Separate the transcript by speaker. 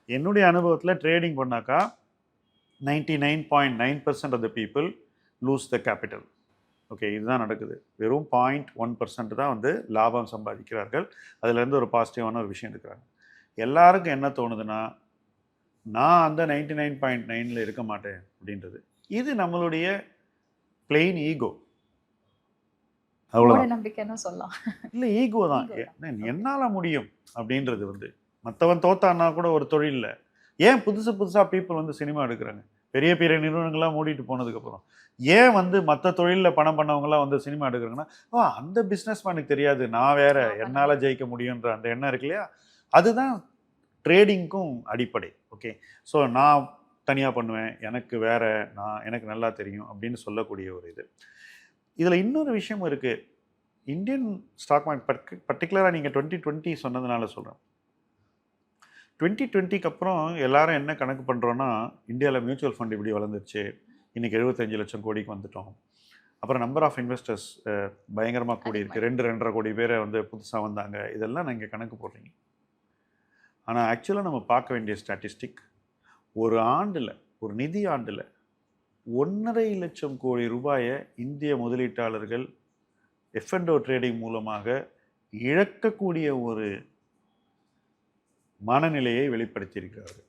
Speaker 1: என்னுடைய அனுபவத்தில் ட்ரேடிங் பண்ணாக்கா 99.9% of the people lose the capital. Okay, இதுதான் நடக்குது. வெறும் 0.1% தான் வந்து லாபம் சம்பாதிக்கிறார்கள். அதுலேருந்து ஒரு பாசிட்டிவான ஒரு விஷயம் எடுக்கிறாங்க. எல்லாருக்கும் என்ன தோணுதுன்னா, நான் அந்த 99.9ல் இருக்க மாட்டேன் அப்படின்றது. இது நம்மளுடைய பிளெயின் ஈகோ.
Speaker 2: மூட நம்பிக்கைன்னு சொல்லலாம்.
Speaker 1: இல்லை, ஈகோ தான். என்னால் முடியும் அப்படின்றது வந்து மற்றவன் தோத்தான்னா கூட ஒரு தொழிலில் ஏன் புதுசாக பீப்புள் வந்து சினிமா எடுக்கிறாங்க? பெரிய பெரிய நிறுவனங்கள்லாம் மூடிட்டு போனதுக்கப்புறம் ஏன் வந்து மற்ற தொழிலில் பணம் பண்ணவங்களாம் வந்து சினிமா எடுக்கிறாங்கன்னா, அந்த பிஸ்னஸ் மேனுக்கு தெரியாது, நான் வேற, என்னால் ஜெயிக்க முடியுன்ற அந்த எண்ணம் இருக்கு இல்லையா? அதுதான் ட்ரேடிங்க்கும் அடிப்படை. ஓகே, ஸோ நான் தனியாக பண்ணுவேன், எனக்கு வேற, எனக்கு நல்லா தெரியும் அப்படின்னு சொல்லக்கூடிய ஒரு இது. இதில் இன்னொரு விஷயம் இருக்குது. இந்தியன் ஸ்டாக் மார்க்கெட் பர்டிகுலராக நீங்கள் 2020 சொன்னதுனால சொல்கிறேன். 2020க்கு அப்புறம் எல்லாரும் என்ன கணக்கு பண்ணுறோன்னா, இந்தியாவில் மியூச்சுவல் ஃபண்ட் இப்படி வளர்ந்துருச்சு, இன்றைக்கி 75 லட்சம் கோடிக்கு வந்துட்டோம். அப்புறம் நம்பர் ஆஃப் இன்வெஸ்டர்ஸ் பயங்கரமாக கூடியிருக்கு, 2-2.5 கோடி பேர் வந்து புதுசாக வந்தாங்க. இதெல்லாம் நீங்கள் கணக்கு போடுறீங்க. ஆனால் ஆக்சுவலாக நம்ம பார்க்க வேண்டிய ஸ்டாட்டிஸ்டிக், ஒரு ஆண்டில், ஒரு நிதி ஆண்டில் 1.5 லட்சம் கோடி ரூபாயை இந்திய முதலீட்டாளர்கள் F&O ட்ரேடிங் மூலமாக இழக்கக்கூடிய ஒரு மனநிலையை வெளிப்படுத்தியிருக்கிறார்கள்.